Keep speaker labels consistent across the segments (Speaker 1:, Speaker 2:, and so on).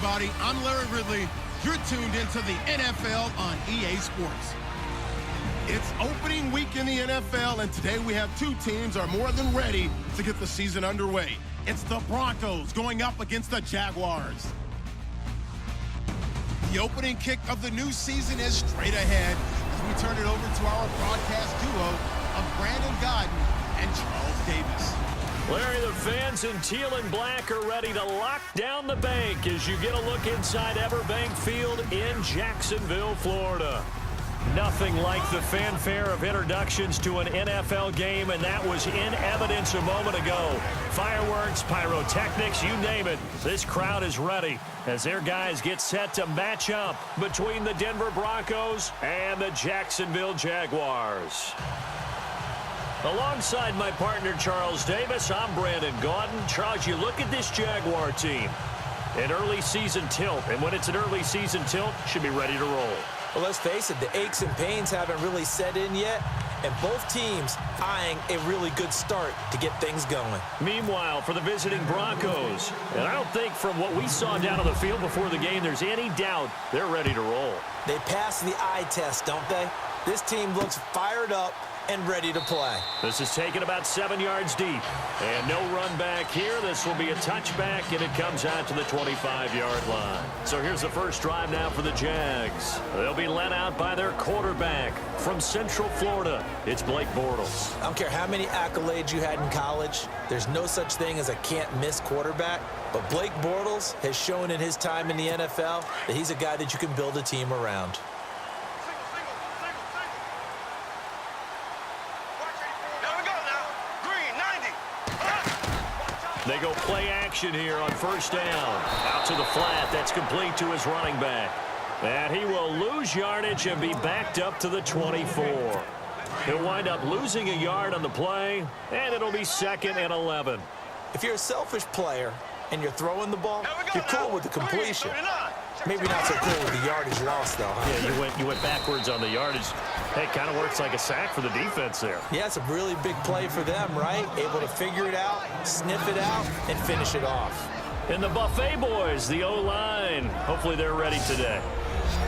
Speaker 1: everybody. I'm Larry Ridley. You're tuned into the NFL on EA Sports. It's opening week in the NFL, and today we have two teams are more than ready to get the season underway. It's the Broncos going up against the Jaguars. The opening kick of the new season is straight ahead as we turn it over to our broadcast duo of Brandon Godden and Charles Davis.
Speaker 2: Larry, the fans in teal and black are ready to lock down the bank as you get a look inside Everbank Field in Jacksonville, Florida. Nothing like the fanfare of introductions to an NFL game, and that was in evidence a moment ago. Fireworks, pyrotechnics, you name it. This crowd is ready as their guys get set to match up between the Denver Broncos and the Jacksonville Jaguars. Alongside my partner, Charles Davis, I'm Brandon Godden. Charles, you look at this Jaguar team. An early season tilt, and when it's an early season tilt, should be ready to roll.
Speaker 3: Well, let's face it, the aches and pains haven't really set in yet, and both teams eyeing a really good start to get things going.
Speaker 2: Meanwhile, for the visiting Broncos, and I don't think from what we saw down on the field before the game, there's any doubt they're ready to roll.
Speaker 3: They passed the eye test, don't they? This team looks fired up and ready to play.
Speaker 2: This is taken about 7 yards deep. And no run back here. This will be a touchback, and it comes out to the 25-yard line. So here's the first drive now for the Jags. They'll be led out by their quarterback from Central Florida. It's Blake Bortles.
Speaker 3: I don't care how many accolades you had in college. There's no such thing as a can't-miss quarterback. But Blake Bortles has shown in his time in the NFL that he's a guy that you can build a team around.
Speaker 2: They go play action here on first down. Out to the flat. That's complete to his running back. And he will lose yardage and be backed up to the 24. He'll wind up losing a yard on the play, and it'll be 2nd and 11.
Speaker 3: If you're a selfish player and you're throwing the ball, you're cool with the completion. Maybe not so cool with the yardage loss, though, huh?
Speaker 2: Yeah, you went backwards on the yardage. Hey, it kind of works like a sack for the defense there.
Speaker 3: Yeah, it's a really big play for them, right? Able to figure it out, sniff it out, and finish it off.
Speaker 2: And the Buffet boys, the O-line, hopefully they're ready today.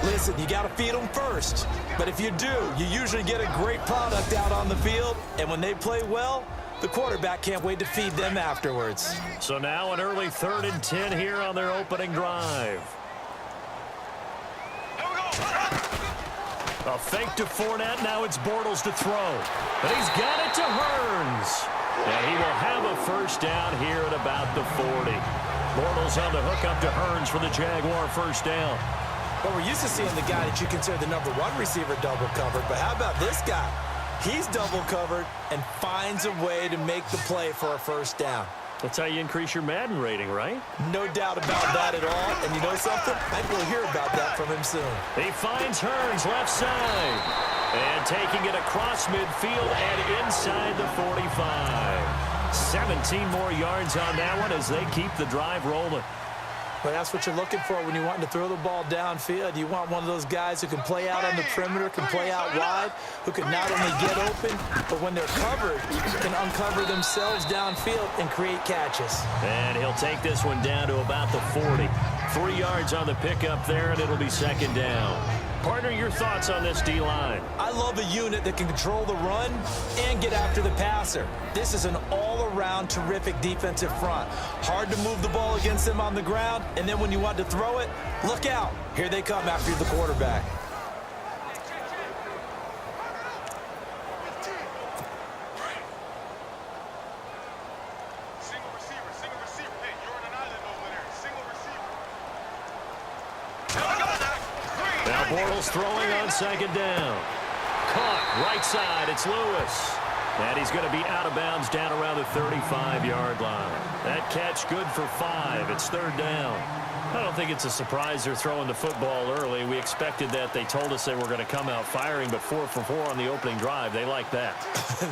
Speaker 3: Listen, you got to feed them first. But if you do, you usually get a great product out on the field. And when they play well, the quarterback can't wait to feed them afterwards.
Speaker 2: So now an early 3rd and 10 here on their opening drive. A fake to Fournette. Now it's Bortles to throw. And he's got it to Hurns. And he will have a first down here at about the 40. Bortles on the hook up to Hurns for the Jaguar first down.
Speaker 3: Well, we're used to seeing the guy that you consider the #1 receiver double covered. But how about this guy? He's double covered and finds a way to make the play for a first down.
Speaker 2: That's how you increase your Madden rating, right?
Speaker 3: No doubt about that at all. And you know something? I think we'll hear about that from him soon.
Speaker 2: He finds Hurns left side. And taking it across midfield and inside the 45. 17 more yards on that one as they keep the drive rolling.
Speaker 3: Well, that's what you're looking for when you're wanting to throw the ball downfield. You want one of those guys who can play out on the perimeter, can play out wide, who can not only get open, but when they're covered, can uncover themselves downfield and create catches.
Speaker 2: And he'll take this one down to about the 40. 3 yards on the pickup there, and it'll be 2nd down. Partner, your thoughts on this D-line?
Speaker 3: I love a unit that can control the run and get after the passer. This is an all-around terrific defensive front. Hard to move the ball against them on the ground, and then when you want to throw it, look out. Here they come after the quarterback.
Speaker 2: Bortles throwing on 2nd down. Caught right side. It's Lewis. And he's going to be out of bounds down around the 35-yard line. That catch good for 5. It's 3rd down. I don't think it's a surprise they're throwing the football early. We expected that. They told us they were going to come out firing, but 4 for 4 on the opening drive. They like that.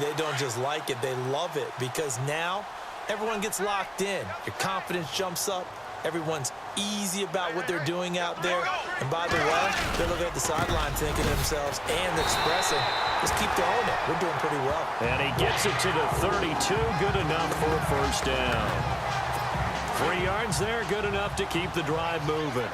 Speaker 3: They don't just like it. They love it because now everyone gets locked in. Your confidence jumps up. Everyone's easy about what they're doing out there. And by the way, they're looking at the sideline thinking to themselves and expressing, just keep throwing it. We're doing pretty well.
Speaker 2: And he gets it to the 32. Good enough for a first down. 3 yards there, good enough to keep the drive moving.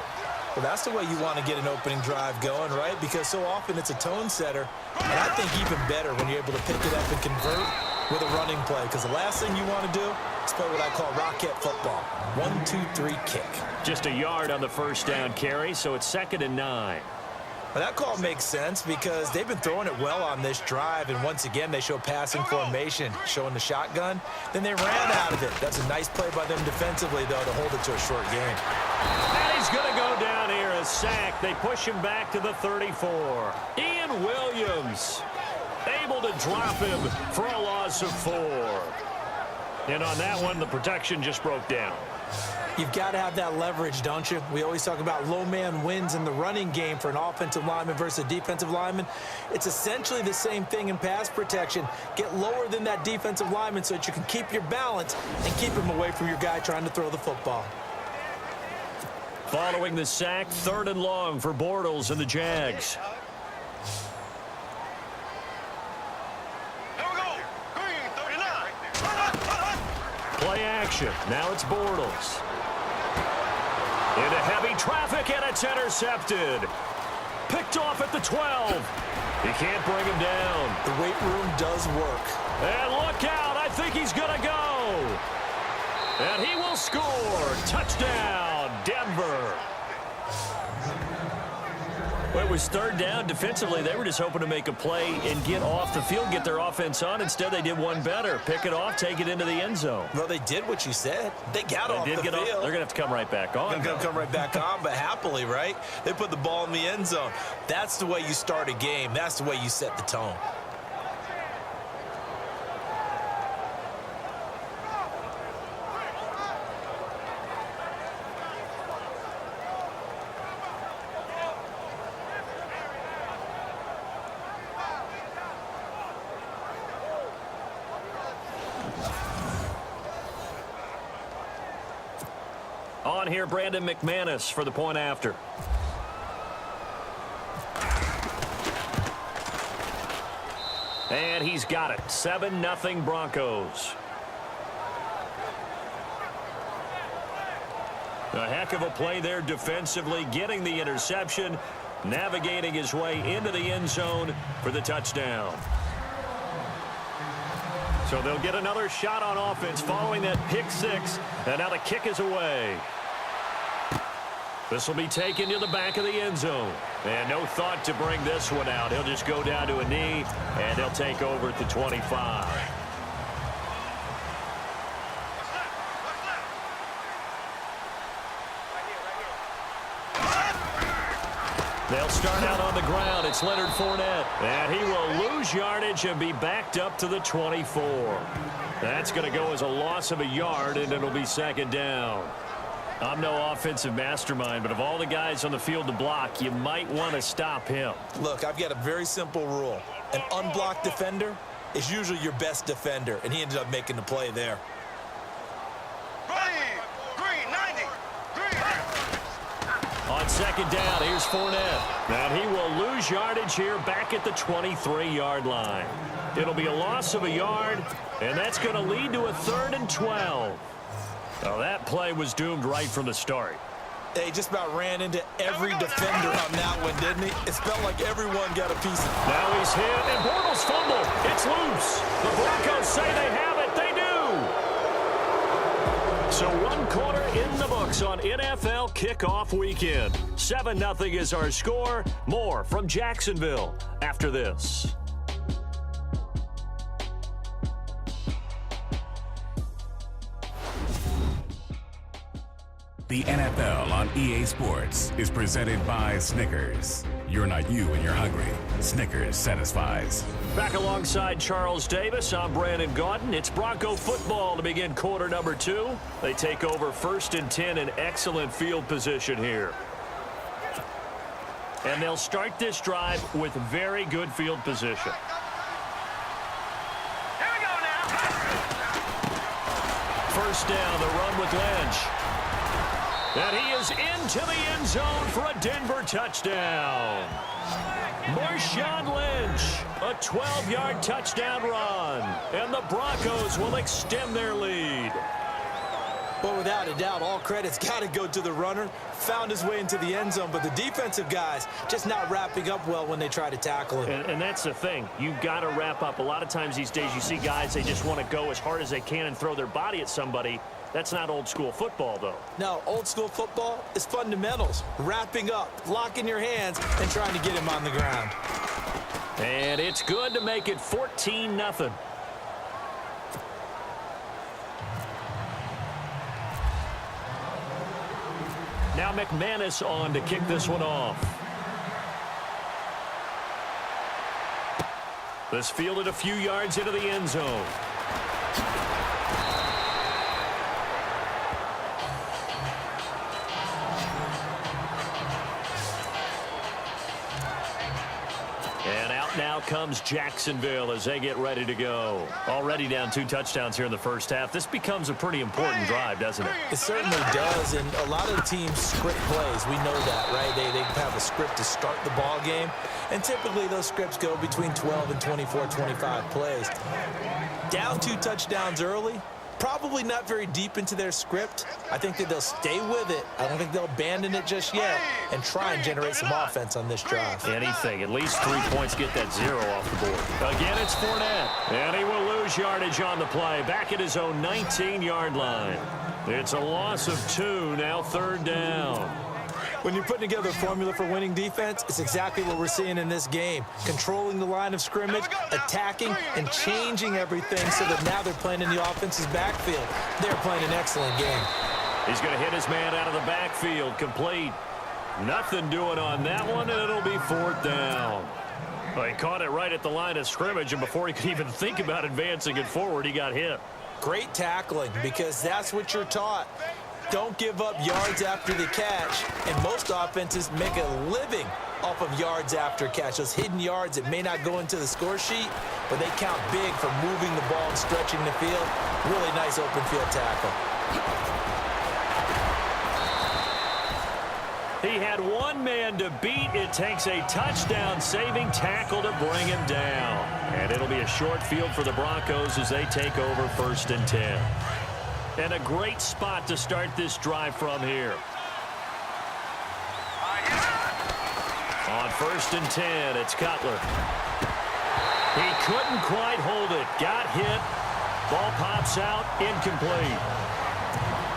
Speaker 3: Well, that's the way you want to get an opening drive going, right? Because so often it's a tone setter. And I think even better when you're able to pick it up and convert with a running play. Because the last thing you want to do is play what I call rocket football. 1, 2, 3, kick.
Speaker 2: Just a yard on the first down carry, so it's 2nd and 9.
Speaker 3: Well, that call makes sense because they've been throwing it well on this drive, and once again, they show passing formation, showing the shotgun. Then they ran out of it. That's a nice play by them defensively, though, to hold it to a short gain.
Speaker 2: And he's going to go down here, a sack. They push him back to the 34. Ian Williams able to drop him for a loss of 4. And on that one, the protection just broke down.
Speaker 3: You've got to have that leverage, don't you? We always talk about low man wins in the running game for an offensive lineman versus a defensive lineman. It's essentially the same thing in pass protection. Get lower than that defensive lineman so that you can keep your balance and keep him away from your guy trying to throw the football.
Speaker 2: Following the sack, 3rd and long for Bortles and the Jags. Play action. Now it's Bortles. Into heavy traffic, and it's intercepted. Picked off at the 12. He can't bring him down.
Speaker 3: The weight room does work.
Speaker 2: And look out. I think he's going to go. And he will score. Touchdown, Denver. Well, it was 3rd down. Defensively, they were just hoping to make a play and get off the field, get their offense on. Instead, they did one better. Pick it off, take it into the end zone.
Speaker 3: Well, they did what you said. They got off the field.
Speaker 2: They're going to have to come right back on.
Speaker 3: They're going to come right back on, but happily, right? They put the ball in the end zone. That's the way you start a game. That's the way you set the tone.
Speaker 2: On here, Brandon McManus for the point after. And he's got it. 7-0 Broncos. A heck of a play there defensively, getting the interception, navigating his way into the end zone for the touchdown. So they'll get another shot on offense following that pick 6, and now the kick is away. This will be taken to the back of the end zone. And no thought to bring this one out. He'll just go down to a knee, and they'll take over at the 25. They'll start out on the ground. It's Leonard Fournette. And he will lose yardage and be backed up to the 24. That's going to go as a loss of a yard, and it'll be 2nd down. I'm no offensive mastermind, but of all the guys on the field to block, you might want to stop him.
Speaker 3: Look, I've got a very simple rule. An unblocked defender is usually your best defender, and he ended up making the play there.
Speaker 2: On 2nd down, here's Fournette. And he will lose yardage here back at the 23-yard line. It'll be a loss of a yard, and that's going to lead to a 3rd and 12. Well, that play was doomed right from the start.
Speaker 3: He just about ran into every defender on that one, didn't he? It felt like everyone got a piece of it.
Speaker 2: Now he's hit, and Bortles fumble. It's loose. The Broncos say they have it. They do. So 1 quarter in the books on NFL kickoff weekend. 7-0 is our score. More from Jacksonville after this.
Speaker 4: The NFL on EA Sports is presented by Snickers. You're not you when you're hungry. Snickers satisfies.
Speaker 2: Back alongside Charles Davis, I'm Brandon Gaudin. It's Bronco football to begin quarter number 2. They take over 1st and 10 in excellent field position here. And they'll start this drive with very good field position.
Speaker 5: Here we go now.
Speaker 2: 1st down, the run with Lynch. And he is into the end zone for a Denver touchdown. Marshawn Lynch, a 12-yard touchdown run. And the Broncos will extend their lead.
Speaker 3: Well, without a doubt, all credit's got to go to the runner. Found his way into the end zone, but the defensive guys just not wrapping up well when they try to tackle him.
Speaker 2: And that's the thing. You've got to wrap up. A lot of times these days you see guys, they just want to go as hard as they can and throw their body at somebody. That's not old school football, though.
Speaker 3: No, old school football is fundamentals. Wrapping up, locking your hands, and trying to get him on the ground.
Speaker 2: And it's good to make it 14-0. Now McManus on to kick this one off. This fielded a few yards into the end zone. And out now comes Jacksonville as they get ready to go. Already down 2 touchdowns here in the first half. This becomes a pretty important drive, doesn't it?
Speaker 3: It certainly does, and a lot of teams script plays. We know that, right? They have a script to start the ball game, and typically those scripts go between 12 and 24, 25 plays. Down 2 touchdowns early, probably not very deep into their script. I think that they'll stay with it. I don't think they'll abandon it just yet and try and generate some offense on this drive.
Speaker 2: Anything. At least 3 points, get that 0 off the board. Again, it's Fournette. And he will lose yardage on the play. Back at his own 19-yard line. It's a loss of 2, now 3rd down.
Speaker 3: When you're putting together a formula for winning defense, it's exactly what we're seeing in this game. Controlling the line of scrimmage, attacking, and changing everything so that now they're playing in the offense's backfield. They're playing an excellent game.
Speaker 2: He's going to hit his man out of the backfield. Complete. Nothing doing on that one, and it'll be 4th down. Well, he caught it right at the line of scrimmage, and before he could even think about advancing it forward, he got hit.
Speaker 3: Great tackling, because that's what you're taught. Don't give up yards after the catch, and most offenses make a living off of yards after catch. Those hidden yards that may not go into the score sheet, but they count big for moving the ball and stretching the field. Really nice open field tackle.
Speaker 2: He had one man to beat. It takes a touchdown-saving tackle to bring him down. And it'll be a short field for the Broncos as they take over 1st and 10. And a great spot to start this drive from here. On 1st and 10, it's Cutler. He couldn't quite hold it. Got hit. Ball pops out. Incomplete.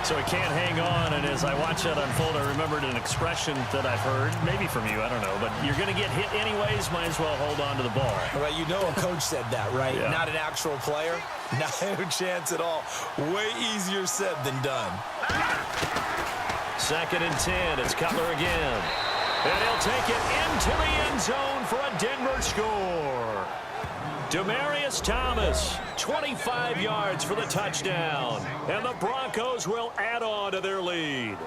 Speaker 2: So he can't hang on, and as I watch that unfold, I remembered an expression that I've heard, maybe from you, I don't know, but you're going to get hit anyways, might as well hold on to the ball.
Speaker 3: Well, you know a coach said that, right?
Speaker 2: Yeah.
Speaker 3: Not an actual player. Not a chance at all. Way easier said than done.
Speaker 2: 2nd and 10, it's Cutler again. And he'll take it into the end zone for a Denver score. Demaryius Thomas, 25 yards for the touchdown. And the Broncos will add on to their lead.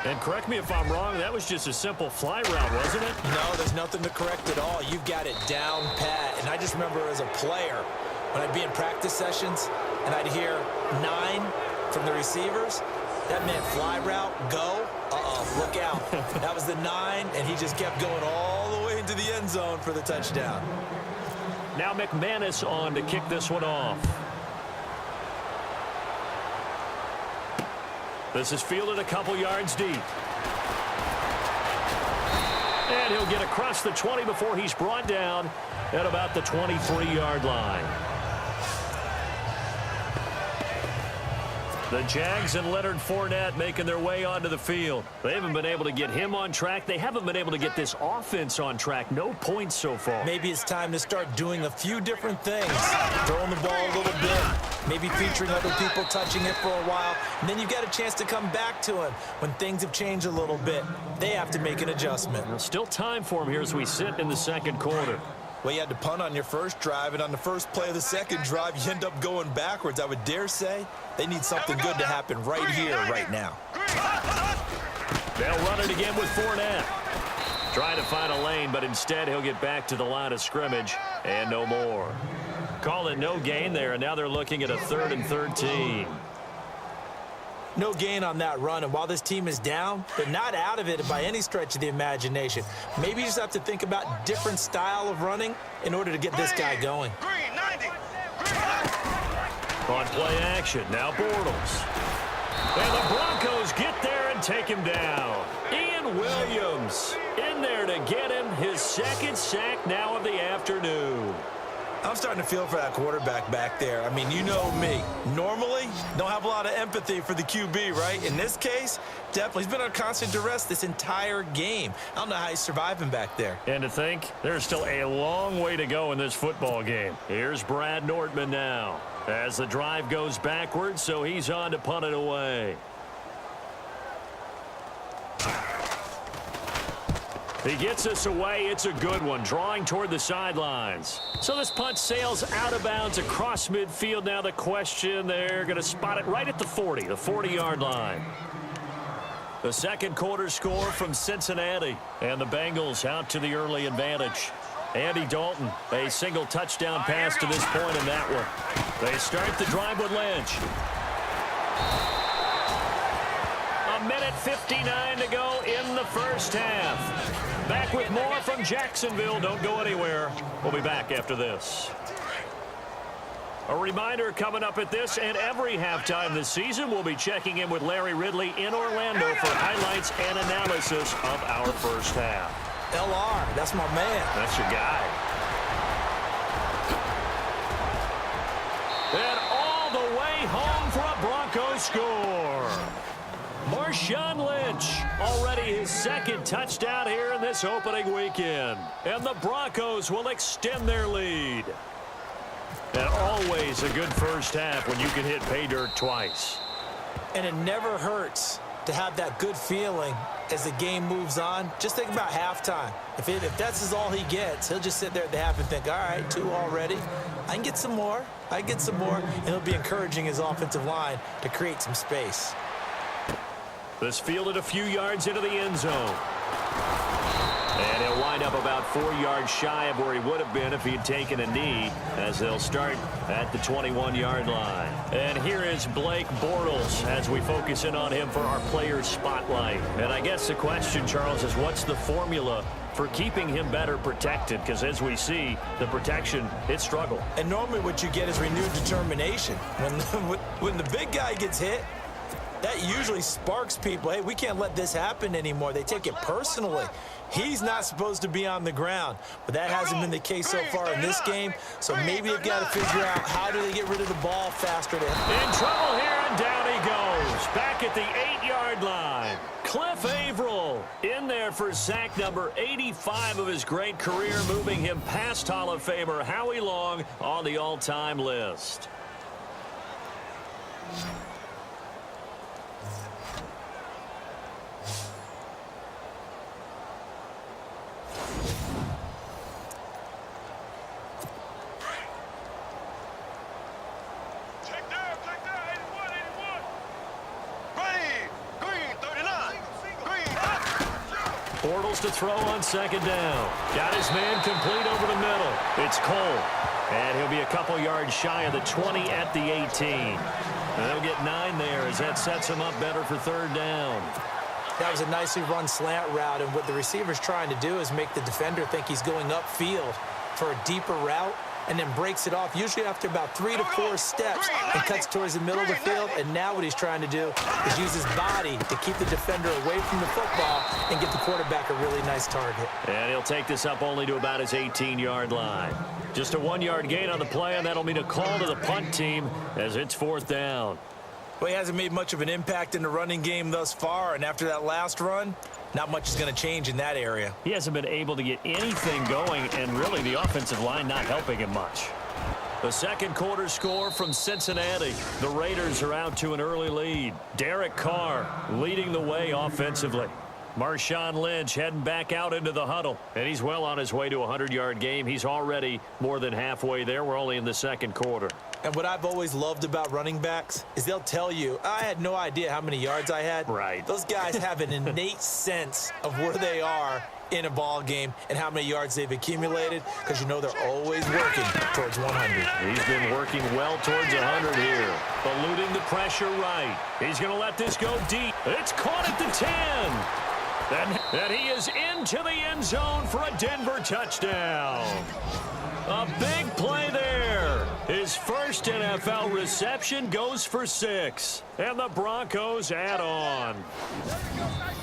Speaker 2: And correct me if I'm wrong, that was just a simple fly route, wasn't it?
Speaker 3: No, there's nothing to correct at all. You've got it down pat. And I just remember as a player, when I'd be in practice sessions and I'd hear 9 from the receivers, that meant fly route, go, look out. That was the 9, and he just kept going all the way into the end zone for the touchdown.
Speaker 2: Now McManus on to kick this one off. This is fielded a couple yards deep. And he'll get across the 20 before he's brought down at about the 23-yard line. The Jags and Leonard Fournette making their way onto the field. They haven't been able to get him on track. They haven't been able to get this offense on track. No points so far.
Speaker 3: Maybe it's time to start doing a few different things. Throwing the ball a little bit. Maybe featuring other people touching it for a while. And then you've got a chance to come back to him when things have changed a little bit. They have to make an adjustment.
Speaker 2: Well, still time for him here as we sit in the 2nd quarter.
Speaker 3: Well, you had to punt on your first drive, and on the first play of the 2nd drive, you end up going backwards. I would dare say they need something good to happen right here, right now.
Speaker 2: They'll run it again with Fournette. Trying to find a lane, but instead he'll get back to the line of scrimmage and no more. Call it no gain there, and now they're looking at a 3rd and 13.
Speaker 3: No gain on that run, and while this team is down, they're not out of it by any stretch of the imagination. Maybe you just have to think about different style of running in order to get this guy going.
Speaker 2: On play action, now Bortles. And the Broncos get there and take him down. Ian Williams in there to get him his second sack now of the afternoon.
Speaker 3: I'm starting to feel for that quarterback back there. I mean, you know me. Normally, don't have a lot of empathy for the QB, right? In this case, definitely. He's been under constant duress this entire game. I don't know how he's surviving back there.
Speaker 2: And to think, there's still a long way to go in this football game. Here's Brad Nordman now as the drive goes backwards, so he's on to punt it away. He gets us away. It's a good one, drawing toward the sidelines. So this punt sails out of bounds across midfield. Now the question, they're going to spot it right at the 40, the 40-yard line. The second quarter score from Cincinnati. And the Bengals out to the early advantage. Andy Dalton, a single touchdown pass to this point in that one. They start the drive with Lynch. A minute 59 to go in the first half. Back with more from Jacksonville. Don't go anywhere. We'll be back after this. A reminder coming up at this and every halftime this season, we'll be checking in with Larry Ridley in Orlando for highlights and analysis of our first half.
Speaker 3: LR, that's my man.
Speaker 2: That's your guy. And all the way home for a Broncos score. Marshawn Lynch, already his second touchdown here in this opening weekend. And the Broncos will extend their lead. And always a good first half when you can hit pay dirt twice.
Speaker 3: And it never hurts to have that good feeling as the game moves on. Just think about halftime. If that's all he gets, he'll just sit there at the half and think, all right, 2 already. I can get some more. And he'll be encouraging his offensive line to create some space.
Speaker 2: This fielded a few yards into the end zone. And he'll wind up about 4 yards shy of where he would have been if he'd taken a knee, as they'll start at the 21-yard line. And here is Blake Bortles as we focus in on him for our player spotlight. And I guess the question, Charles, is what's the formula for keeping him better protected? Because as we see, the protection, it struggled.
Speaker 3: And normally what you get is renewed determination. When the big guy gets hit, that usually sparks people. Hey, we can't let this happen anymore. They take it personally. He's not supposed to be on the ground, but that hasn't been the case so far in this game. So maybe they've got to figure out how do they get rid of the ball faster.
Speaker 2: In trouble here, and down he goes. Back at the 8-yard line. Cliff Averill in there for sack number 85 of his great career, moving him past Hall of Famer Howie Long on the all-time list. Bortles to throw on second down. Got his man complete over the middle. It's Cole. And he'll be a couple yards shy of the 20 at the 18. And they'll get 9 there as that sets him up better for third down.
Speaker 3: That was a nicely run slant route, and what the receiver's trying to do is make the defender think he's going upfield for a deeper route, and then breaks it off, usually after about 3 to 4 steps, and cuts towards the middle of the field. And now what he's trying to do is use his body to keep the defender away from the football and get the quarterback a really nice target.
Speaker 2: And he'll take this up only to about his 18-yard line. Just a 1-yard gain on the play, and that'll mean a call to the punt team as it's fourth down.
Speaker 3: Well, he hasn't made much of an impact in the running game thus far, and after that last run, not much is going to change in that area.
Speaker 2: He hasn't been able to get anything going, and really the offensive line not helping him much. The second quarter score from Cincinnati. The Raiders are out to an early lead. Derek Carr leading the way offensively. Marshawn Lynch heading back out into the huddle, and he's well on his way to a 100-yard game. He's already more than halfway there. We're only in the second quarter.
Speaker 3: And what I've always loved about running backs is they'll tell you, I had no idea how many yards I had.
Speaker 2: Right.
Speaker 3: Those guys have an innate sense of where they are in a ball game and how many yards they've accumulated, because you know they're always working towards 100.
Speaker 2: He's been working well towards 100 here. Eluding the pressure right. He's going to let this go deep. It's caught at the 10. And he is into the end zone for a Denver touchdown. A big play there. His first NFL reception goes for 6. And the Broncos add on.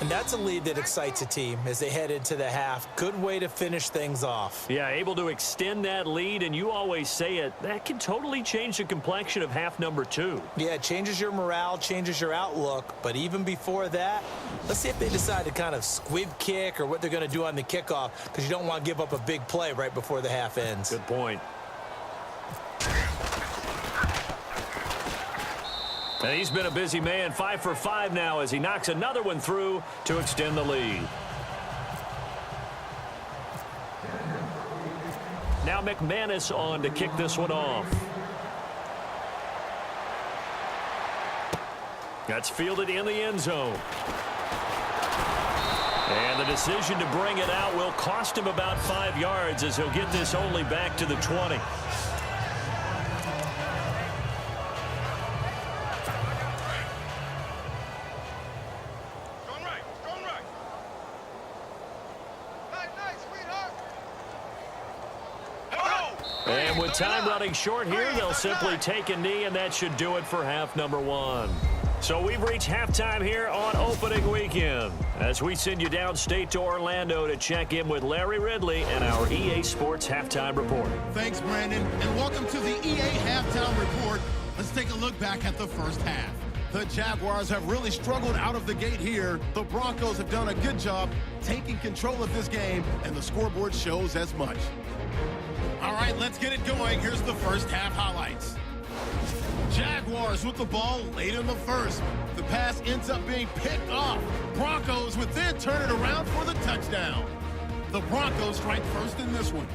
Speaker 3: And that's a lead that excites a team as they head into the half. Good way to finish things off.
Speaker 2: Yeah, able to extend that lead, and you always say it, that can totally change the complexion of half number 2.
Speaker 3: Yeah, it changes your morale, changes your outlook. But even before that, let's see if they decide to kind of squib kick or what they're going to do on the kickoff, because you don't want to give up a big play right before the half ends.
Speaker 2: Good point. And he's been a busy man, 5 for 5 now as he knocks another one through to extend the lead. Now McManus on to kick this one off. That's fielded in the end zone. And the decision to bring it out will cost him about 5 yards as he'll get this only back to the 20. And with time running short here, they'll simply take a knee, and that should do it for half number 1. So we've reached halftime here on opening weekend as we send you downstate to Orlando to check in with Larry Ridley and our EA Sports Halftime Report.
Speaker 1: Thanks, Brandon, and welcome to the EA Halftime Report. Let's take a look back at the first half. The Jaguars have really struggled out of the gate here. The Broncos have done a good job taking control of this game, and the scoreboard shows as much. All right, let's get it going. Here's the first half highlights. Jaguars with the ball late in the first. The pass ends up being picked off. Broncos would then turn it around for the touchdown. The Broncos strike first in this one.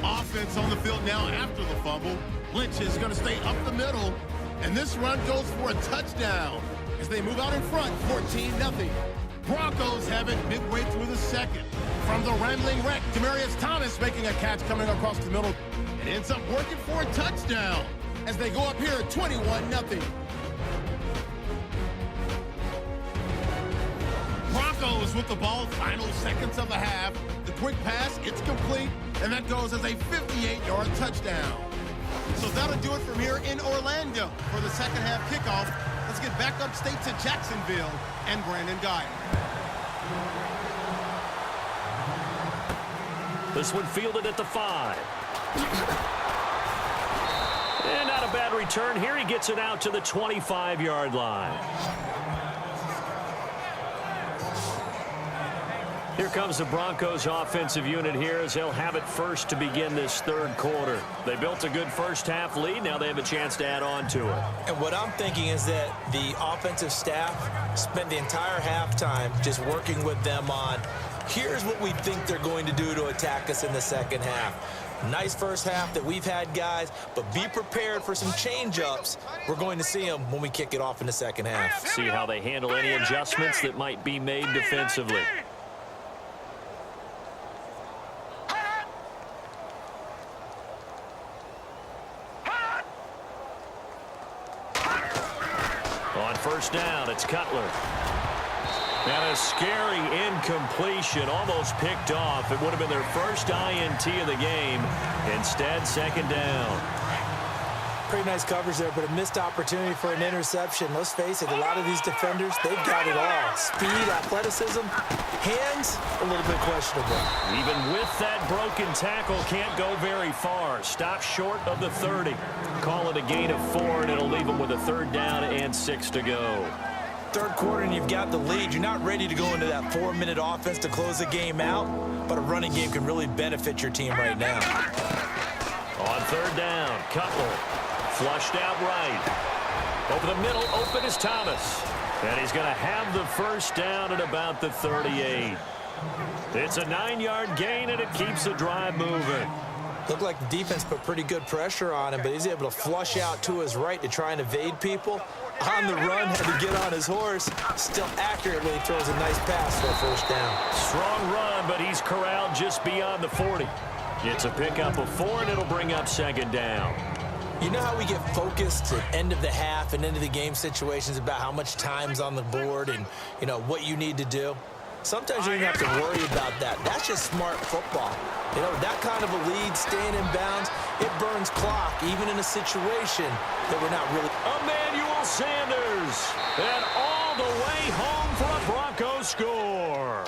Speaker 1: Offense on the field now after the fumble. Lynch is going to stay up the middle, and this run goes for a touchdown as they move out in front, 14-0. Broncos have it midway through the second. From the rambling wreck, Demaryius Thomas making a catch coming across the middle. It ends up working for a touchdown as they go up here at 21-0. Broncos with the ball, final seconds of the half. The quick pass, it's complete, and that goes as a 58-yard touchdown. So that'll do it from here in Orlando for the second half kickoff. Let's get back upstate to Jacksonville and Brandon Guy.
Speaker 2: This one fielded at the 5. And not a bad return here. He gets it out to the 25-yard line. Here comes the Broncos offensive unit here as they'll have it first to begin this third quarter. They built a good first half lead. Now they have a chance to add on to it.
Speaker 3: And what I'm thinking is that the offensive staff spent the entire halftime just working with them on, here's what we think they're going to do to attack us in the second half. Nice first half that we've had, guys, but be prepared for some change-ups. We're going to see them when we kick it off in the second half.
Speaker 2: See how they handle any adjustments that might be made defensively. On first down, it's Cutler. And a scary incompletion, almost picked off. It would have been their first INT of the game. Instead, second down.
Speaker 3: Pretty nice coverage there, but a missed opportunity for an interception. Let's face it, a lot of these defenders, they've got it all. Speed, athleticism, hands, a little bit questionable.
Speaker 2: Even with that broken tackle, can't go very far. Stop short of the 30. Call it a gain of 4, and it'll leave them with a third down and 6 to go.
Speaker 3: Third quarter and you've got the lead. You're not ready to go into that 4-minute offense to close the game out, but a running game can really benefit your team right now.
Speaker 2: On third down, Cutler flushed out right. Over the middle, open is Thomas. And he's going to have the first down at about the 38. It's a 9-yard gain, and it keeps the drive moving.
Speaker 3: Looked like the defense put pretty good pressure on him, but he's able to flush out to his right to try and evade people. On the run, had to get on his horse. Still accurately throws a nice pass for a first down.
Speaker 2: Strong run, but he's corralled just beyond the 40. It's a pickup of 4, and it'll bring up second down.
Speaker 3: You know how we get focused at end of the half and end of the game situations about how much time's on the board and, you know, what you need to do? Sometimes you don't have to worry about that. That's just smart football. You know, that kind of a lead, staying in bounds, it burns clock, even in a situation that we're not really.
Speaker 2: Emmanuel Sanders, and all the way home for a Broncos score.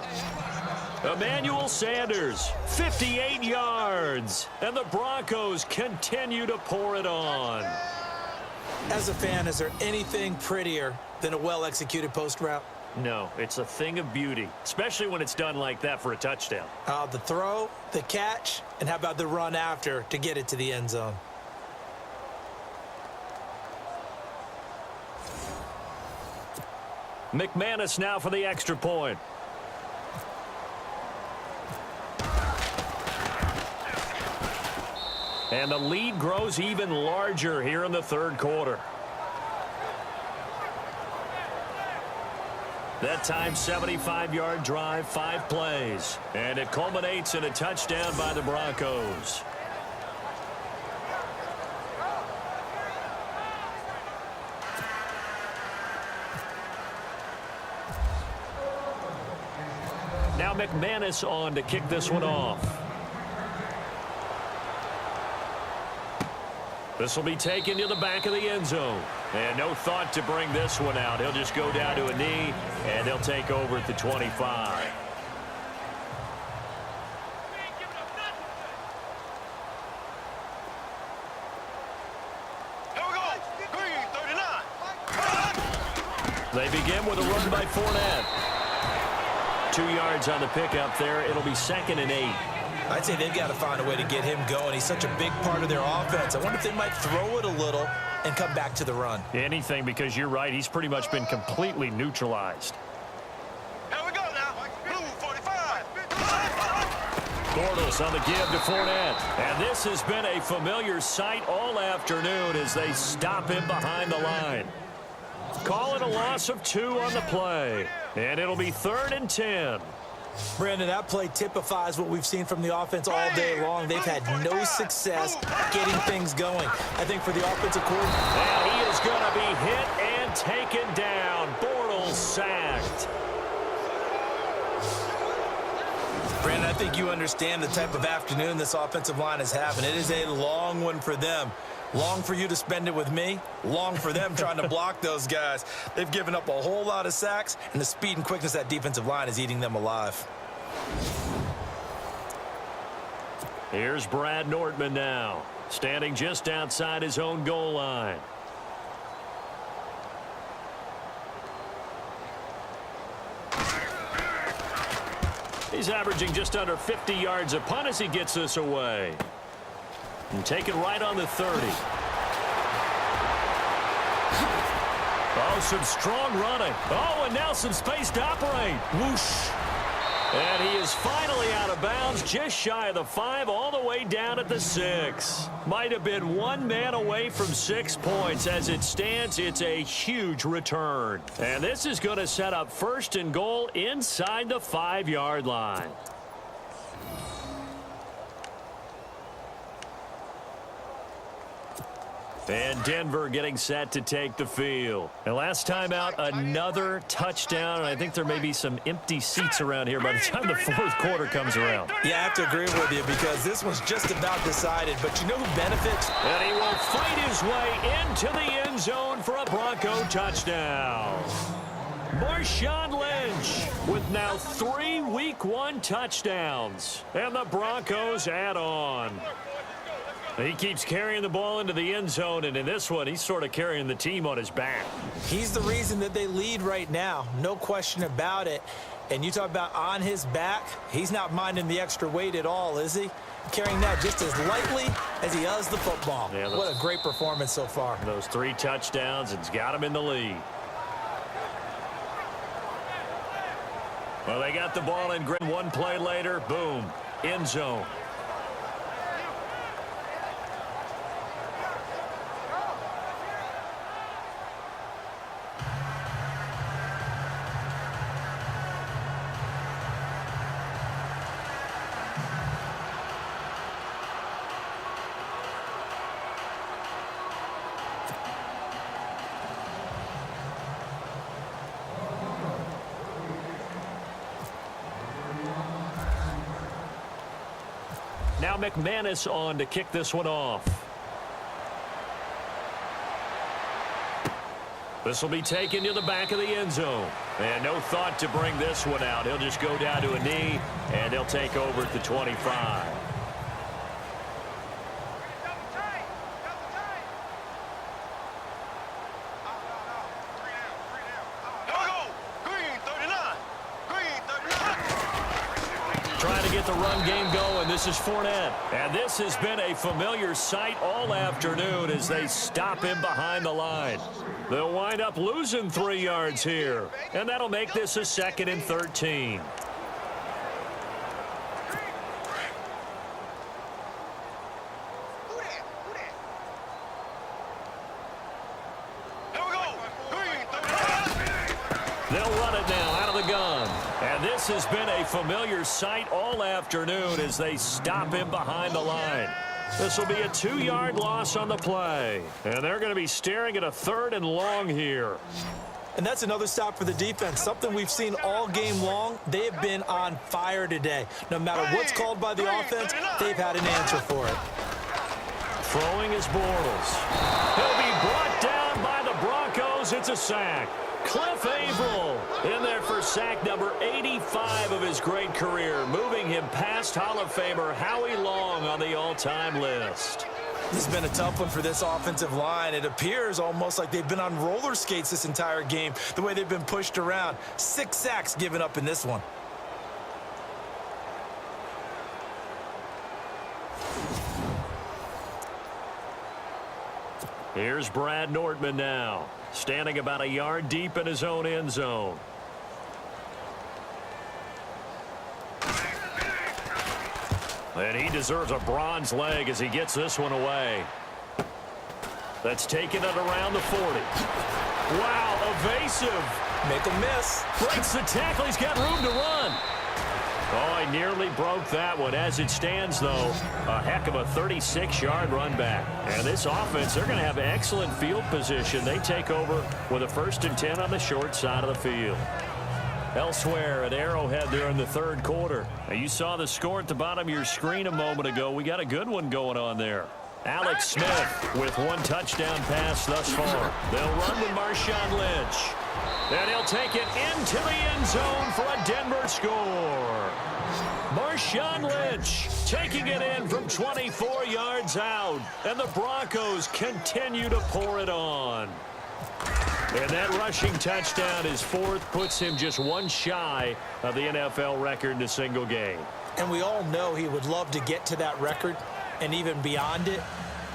Speaker 2: Emmanuel Sanders, 58 yards, and the Broncos continue to pour it on.
Speaker 3: As a fan, is there anything prettier than a well-executed post route?
Speaker 2: No, it's a thing of beauty, especially when it's done like that for a touchdown.
Speaker 3: The throw, the catch, and how about the run after to get it to the end zone?
Speaker 2: McManus now for the extra point. And the lead grows even larger here in the third quarter. That time, 75-yard drive, 5 plays. And it culminates in a touchdown by the Broncos. Now McManus on to kick this one off. This will be taken to the back of the end zone. And no thought to bring this one out. He'll just go down to a knee, and they'll take over at the 25. They begin with a run by Fournette. 2 yards on the pickup there. It'll be 2nd and 8.
Speaker 3: I'd say they've got to find a way to get him going. He's such a big part of their offense. I wonder if they might throw it a little and come back to the run.
Speaker 2: Anything, because you're right. He's pretty much been completely neutralized.
Speaker 5: Here we go now. Blue 45.
Speaker 2: Bortles on the give to Fournette. And this has been a familiar sight all afternoon as they stop him behind the line. Call it a loss of 2 on the play. And it'll be 3rd and 10.
Speaker 3: Brandon, that play typifies what we've seen from the offense all day long. They've had no success getting things going. I think for the offensive coordinator.
Speaker 2: And he is going to be hit and taken down. Bortles sacked.
Speaker 3: Brandon, I think you understand the type of afternoon this offensive line is having. It is a long one for them. Long for you to spend it with me. Long for them trying to block those guys. They've given up a whole lot of sacks, and the speed and quickness of that defensive line is eating them alive.
Speaker 2: Here's Brad Nortman now, standing just outside his own goal line. He's averaging just under 50 yards a punt as he gets this away. And take it right on the 30. Oh, some strong running. Oh, and now some space to operate. Whoosh. And he is finally out of bounds, just shy of the 5, all the way down at the 6. Might have been 1 man away from 6 points. As it stands, it's a huge return. And this is going to set up 1st and goal inside the 5-yard line. And Denver getting set to take the field. And last time out, another touchdown. And I think there may be some empty seats around here by the time the 4th quarter comes around.
Speaker 3: Yeah, I have to agree with you because this was just about decided. But you know who benefits?
Speaker 2: And he will fight his way into the end zone for a Bronco touchdown. Marshawn Lynch with now 3 Week 1 touchdowns. And the Broncos add on. He keeps carrying the ball into the end zone, and in this one, he's sort of carrying the team on his back.
Speaker 3: He's the reason that they lead right now, no question about it. And you talk about on his back, he's not minding the extra weight at all, is he? Carrying that just as lightly as he does the football. Yeah, what a great performance so far.
Speaker 2: Those 3 touchdowns, and it's got him in the lead. Well, they got the ball in grid. 1 play later, boom, end zone. Now McManus on to kick this one off. This will be taken to the back of the end zone. And no thought to bring this one out. He'll just go down to a knee, and he'll take over at the 25. Trying to get the run game going. This is Fournette. And this has been a familiar sight all afternoon as they stop him behind the line. They'll wind up losing 3 yards here. And that'll make this a 2nd and 13. They'll run it now out of the gun. And this has been a familiar sight all afternoon as they stop him behind the line. This will be a 2-yard loss on the play. And they're going to be staring at a 3rd and long here.
Speaker 3: And that's another stop for the defense, something we've seen all game long. They have been on fire today. No matter what's called by the offense, they've had an answer for it.
Speaker 2: Throwing is Bortles. He'll be brought down by the Broncos. It's a sack. Cliff Averill in there for sack number 85 of his great career, moving him past Hall of Famer Howie Long on the all-time list.
Speaker 3: This has been a tough one for this offensive line. It appears almost like they've been on roller skates this entire game, the way they've been pushed around. 6 sacks given up in this one.
Speaker 2: Here's Brad Nordman now, standing about a yard deep in his own end zone. And he deserves a bronze leg as he gets this one away. That's taking it around the 40. Wow, evasive.
Speaker 3: Make a miss.
Speaker 2: Breaks the tackle. He's got room to run. Oh, he nearly broke that one. As it stands, though, a heck of a 36-yard run back. And this offense, they're going to have excellent field position. They take over with a 1st and 10 on the short side of the field. Elsewhere at Arrowhead there in the 3rd quarter. Now, you saw the score at the bottom of your screen a moment ago. We got a good one going on there. Alex Smith with 1 touchdown pass thus far. They'll run with Marshawn Lynch. And he'll take it into the end zone for a Denver score. Marshawn Lynch taking it in from 24 yards out. And the Broncos continue to pour it on. And that rushing touchdown, his 4th, puts him just 1 shy of the NFL record in a single game.
Speaker 3: And we all know he would love to get to that record and even beyond it.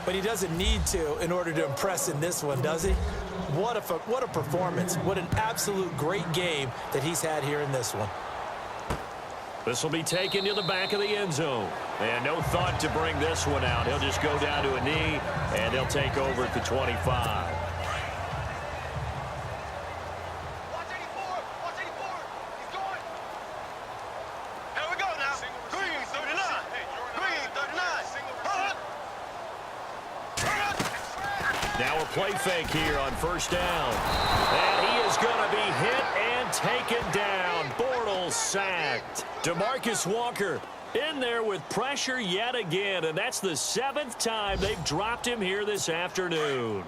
Speaker 3: But he doesn't need to in order to impress in this one, does he? What a performance. What an absolute great game that he's had here in this one.
Speaker 2: This will be taken to the back of the end zone. And no thought to bring this one out. He'll just go down to a knee, and they'll take over at the 25. Now a play fake here on 1st down. And he is going to be hit and taken down. Bortles sacked. DeMarcus Walker in there with pressure yet again. And that's the 7th time they've dropped him here this afternoon.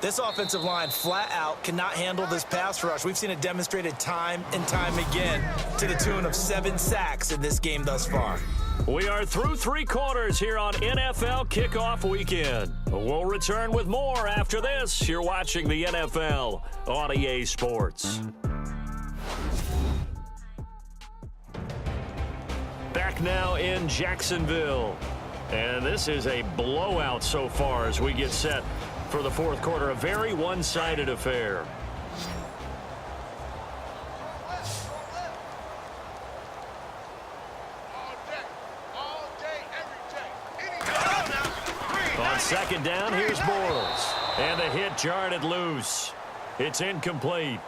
Speaker 3: This offensive line flat out cannot handle this pass rush. We've seen it demonstrated time and time again to the tune of 7 sacks in this game thus far.
Speaker 2: We are through 3 quarters here on NFL Kickoff Weekend. We'll return with more after this. You're watching the NFL on EA Sports. Back now in Jacksonville. And this is a blowout so far as we get set for the 4th quarter. A very one-sided affair. On 2nd down, here's Bortles. And the hit jarred it loose. It's incomplete.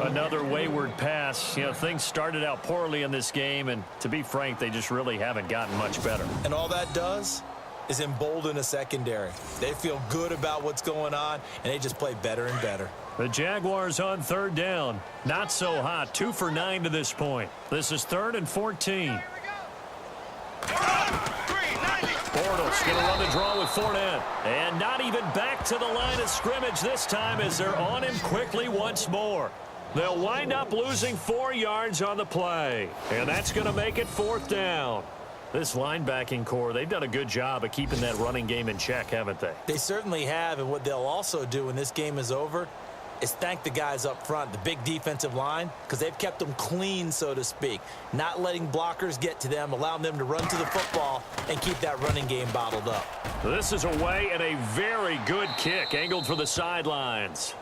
Speaker 2: Another wayward pass. You know, things started out poorly in this game, and to be frank, they just really haven't gotten much better.
Speaker 3: And all that does is embolden a secondary. They feel good about what's going on, and they just play better and better.
Speaker 2: The Jaguars on 3rd down. Not so hot. 2 for 9 to this point. This is 3rd and 14. Bortles going to run the draw with Fournette. And not even back to the line of scrimmage this time as they're on him quickly once more. They'll wind up losing 4 yards on the play. And that's going to make it 4th down. This linebacking core, they've done a good job of keeping that running game in check, haven't they?
Speaker 3: They certainly have, and what they'll also do when this game is over is thank the guys up front, the big defensive line, because they've kept them clean, so to speak, not letting blockers get to them, allowing them to run to the football and keep that running game bottled up.
Speaker 2: This is away and a very good kick, angled for the sidelines.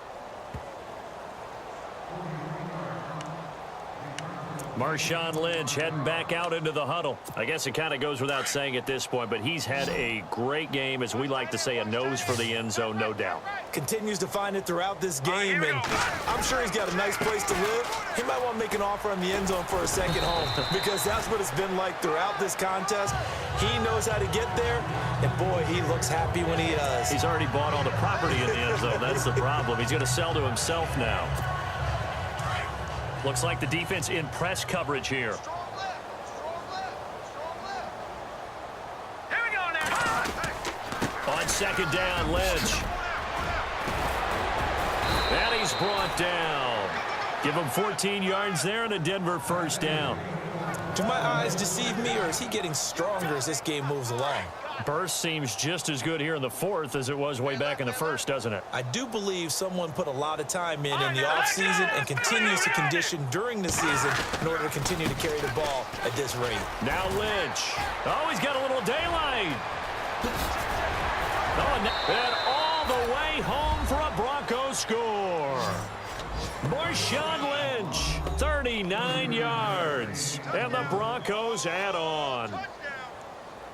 Speaker 2: Marshawn Lynch heading back out into the huddle. I guess it kind of goes without saying at this point, but he's had a great game, as we like to say, a nose for the end zone, no doubt.
Speaker 3: Continues to find it throughout this game, and I'm sure he's got a nice place to live. He might want to make an offer on the end zone for a second home, because that's what it's been like throughout this contest. He knows how to get there, and boy, he looks happy when he does.
Speaker 2: He's already bought all the property in the end zone. That's the problem. He's going to sell to himself now. Looks like the defense in press coverage here.
Speaker 5: Here we go now.
Speaker 2: On 2nd down, Lynch. And he's brought down. Give him 14 yards there and a Denver 1st down.
Speaker 3: Do my eyes deceive me, or is he getting stronger as this game moves along?
Speaker 2: Burst seems just as good here in the 4th as it was way back in the 1st, doesn't it?
Speaker 3: I do believe someone put a lot of time in the offseason and continues to condition during the season in order to continue to carry the ball at this rate.
Speaker 2: Now Lynch. Oh, he's got a little daylight. Oh, and all the way home for a Broncos score. Marshawn Lynch, 39 yards. And the Broncos add on.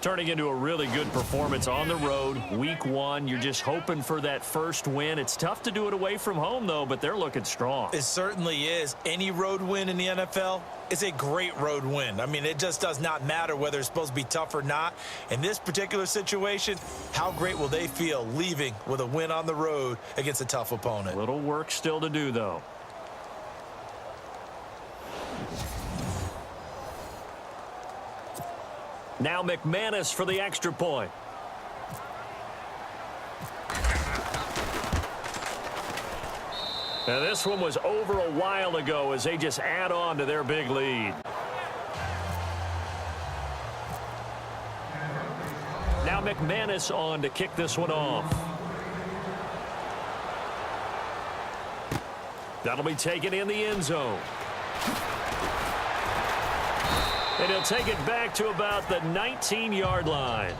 Speaker 2: Turning into a really good performance on the road. Week 1, you're just hoping for that first win. It's tough to do it away from home, though, but they're looking strong.
Speaker 3: It certainly is. Any road win in the NFL is a great road win. I mean, it just does not matter whether it's supposed to be tough or not. In this particular situation, how great will they feel leaving with a win on the road against a tough opponent?
Speaker 2: Little work still to do, though. Now McManus for the extra point. Now this one was over a while ago as they just add on to their big lead. Now McManus on to kick this one off. That'll be taken in the end zone. And he'll take it back to about the 19-yard line.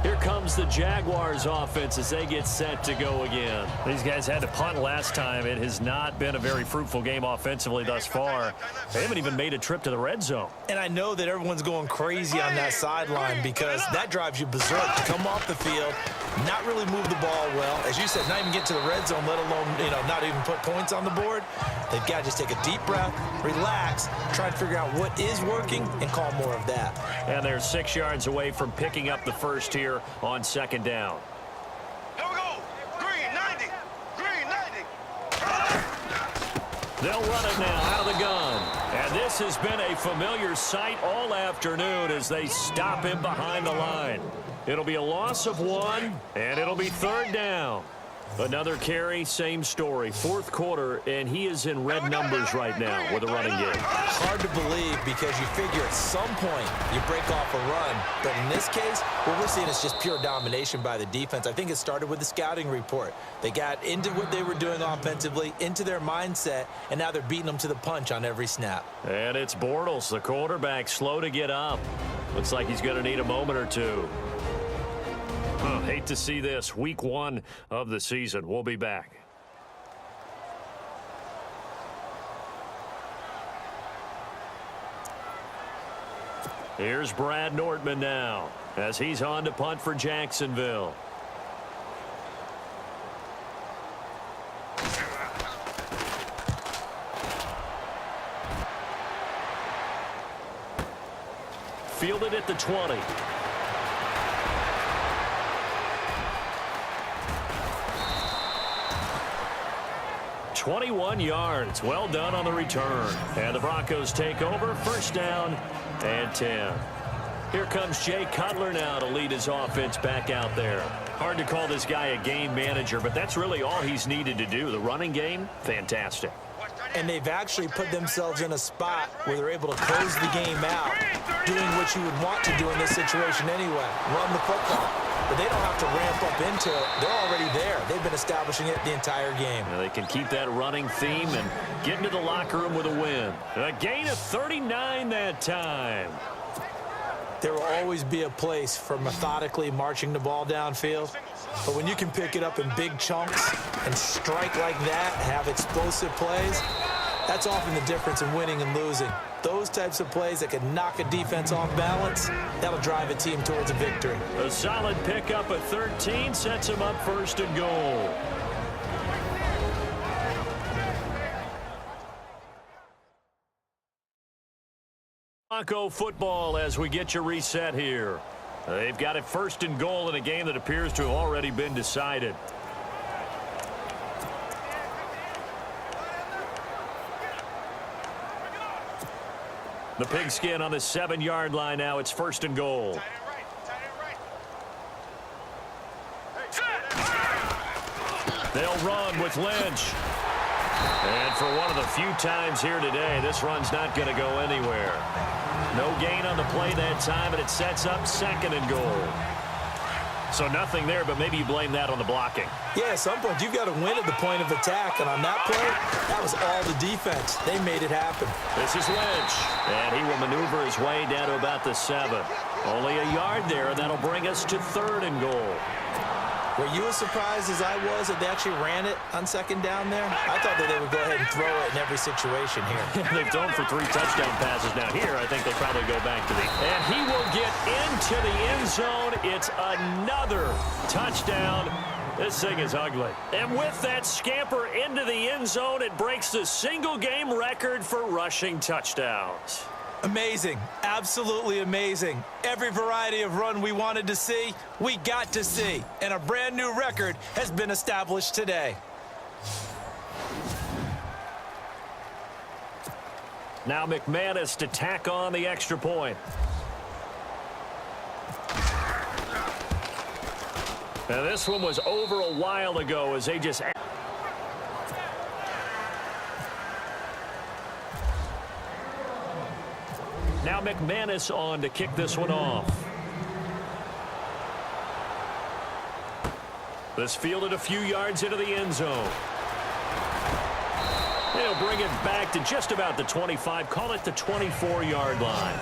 Speaker 2: Here comes the Jaguars offense as they get set to go again. These guys had to punt last time. It has not been a very fruitful game offensively thus far. They haven't even made a trip to the red zone.
Speaker 3: And I know that everyone's going crazy on that sideline because that drives you berserk to come off the field, not really move the ball well. As you said, not even get to the red zone, let alone, not even put points on the board. They've got to just take a deep breath, relax, try to figure out what is working, and call more of that.
Speaker 2: And they're 6 yards away from picking up the first here on 2nd down.
Speaker 5: Here we go. Green 90. Green 90.
Speaker 2: They'll run it now out of the gun. And this has been a familiar sight all afternoon as they stop him behind the line. It'll be a loss of 1, and it'll be 3rd down. Another carry, same story. 4th quarter, and he is in red numbers right now with a running game.
Speaker 3: Hard to believe because you figure at some point you break off a run. But in this case, what we're seeing is just pure domination by the defense. I think it started with the scouting report. They got into what they were doing offensively, into their mindset, and now they're beating them to the punch on every snap.
Speaker 2: And it's Bortles, the quarterback, slow to get up. Looks like he's going to need a moment or two. Hate to see this. Week 1 of the season. We'll be back. Here's Brad Nortman now as he's on to punt for Jacksonville. Fielded at the 20. 21 yards. Well done on the return. And the Broncos take over. First down and 10. Here comes Jay Cutler now to lead his offense back out there. Hard to call this guy a game manager, but that's really all he's needed to do. The running game, fantastic.
Speaker 3: And they've actually put themselves in a spot where they're able to close the game out, doing what you would want to do in this situation anyway, run the football. But they don't have to ramp up into it. They're already there. They've been establishing it the entire game.
Speaker 2: Now they can keep that running theme and get into the locker room with a win. A gain of 39 that time.
Speaker 3: There will always be a place for methodically marching the ball downfield. But when you can pick it up in big chunks and strike like that, have explosive plays, that's often the difference in winning and losing. Those types of plays that can knock a defense off balance, that'll drive a team towards a victory.
Speaker 2: A solid pickup of 13 sets him up first and goal. Bronco football as we get you reset here. They've got it first and goal in a game that appears to have already been decided. The pigskin on the 7-yard line now. It's first and goal. They'll run with Lynch. And for one of the few times here today, this run's not going to go anywhere. No gain on the play that time, and it sets up second and goal. So nothing there, but maybe you blame that on the blocking.
Speaker 3: Yeah, at some point, you've got to win at the point of attack. And on that play, that was all the defense. They made it happen.
Speaker 2: This is Lynch, and he will maneuver his way down to about the 7. Only a yard there, and that'll bring us to third and goal.
Speaker 3: Were you as surprised as I was that they actually ran it on second down there? I thought that they would go ahead and throw it in every situation here.
Speaker 2: They've thrown for 3 touchdown passes. Now here, I think they'll probably go back to the... And he will get into the end zone. It's another touchdown. This thing is ugly. And with that scamper into the end zone, it breaks the single-game record for rushing touchdowns.
Speaker 3: Amazing. Absolutely amazing. Every variety of run we wanted to see, we got to see. And a brand new record has been established today.
Speaker 2: Now McManus to tack on the extra point. Now this one was over a while ago as they just... Now McManus on to kick this one off. This fielded a few yards into the end zone. They'll bring it back to just about the 25, call it the 24-yard line.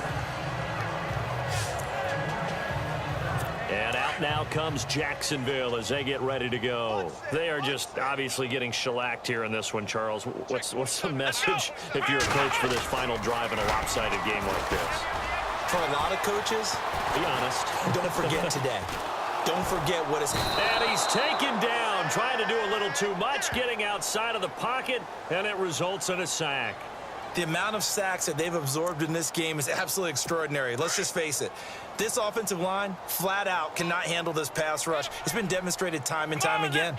Speaker 2: And out now comes Jacksonville as they get ready to go. They are just obviously getting shellacked here in this one, Charles. What's the message if you're a coach for this final drive in a lopsided game like this?
Speaker 3: For a lot of coaches,
Speaker 2: be honest,
Speaker 3: don't forget today. Don't forget what is happening.
Speaker 2: And he's taken down, trying to do a little too much, getting outside of the pocket, and it results in a sack.
Speaker 3: The amount of sacks that they've absorbed in this game is absolutely extraordinary. Let's just face it. This offensive line, flat out, cannot handle this pass rush. It's been demonstrated time and time again.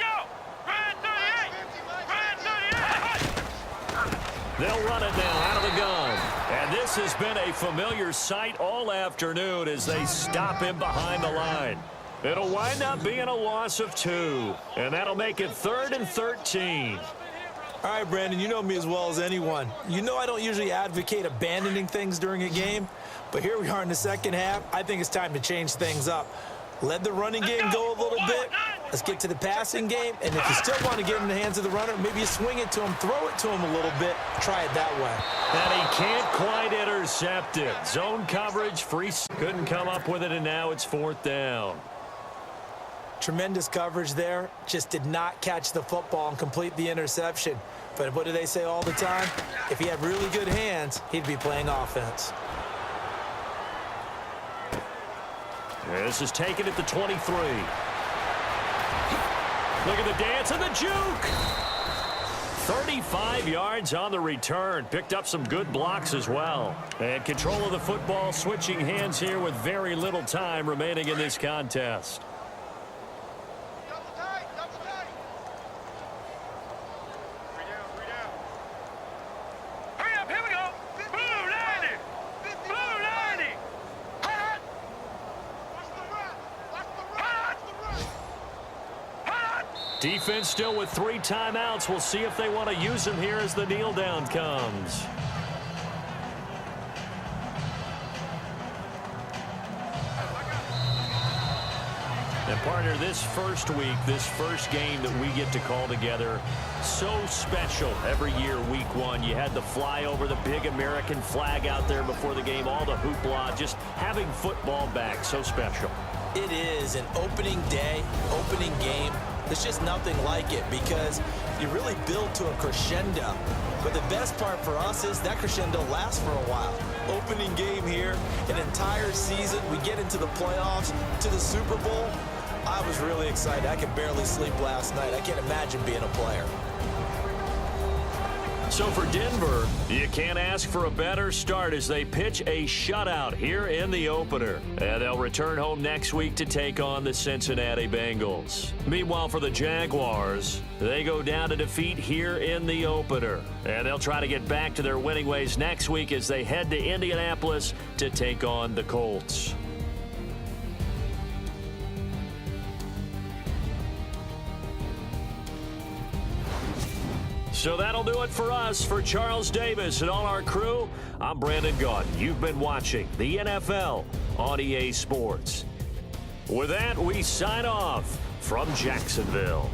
Speaker 2: They'll run it now out of the gun. And this has been a familiar sight all afternoon as they stop him behind the line. It'll wind up being a loss of 2. And that'll make it 3rd and 13.
Speaker 3: All right, Brandon, you know me as well as anyone. You know I don't usually advocate abandoning things during a game, but here we are in the second half. I think it's time to change things up. Let the running game go a little bit. Let's get to the passing game, and if you still want to get it in the hands of the runner, maybe you swing it to him, throw it to him a little bit, try it that way.
Speaker 2: And he can't quite intercept it. Zone coverage, free, couldn't come up with it, and now it's 4th down.
Speaker 3: Tremendous coverage there. Just did not catch the football and complete the interception. But what do they say all the time? If he had really good hands, he'd be playing offense.
Speaker 2: This is taken at the 23. Look at the dance and the juke. 35 yards on the return. Picked up some good blocks as well. And control of the football, switching hands here with very little time remaining in this contest. Defense still with 3 timeouts. We'll see if they want to use them here as the kneel down comes. And partner, this first week, this first game that we get to call together, so special every year, week 1. You had the flyover, the big American flag out there before the game, all the hoopla, just having football back, so special.
Speaker 3: It is an opening day, opening game. There's just nothing like it because you really build to a crescendo. But the best part for us is that crescendo lasts for a while. Opening game here, an entire season. We get into the playoffs, to the Super Bowl. I was really excited. I could barely sleep last night. I can't imagine being a player.
Speaker 2: So for Denver, you can't ask for a better start as they pitch a shutout here in the opener. And they'll return home next week to take on the Cincinnati Bengals. Meanwhile, for the Jaguars, they go down to defeat here in the opener. And they'll try to get back to their winning ways next week as they head to Indianapolis to take on the Colts. So that'll do it for us. For Charles Davis and all our crew, I'm Brandon Gaudin. You've been watching the NFL on EA Sports. With that, we sign off from Jacksonville.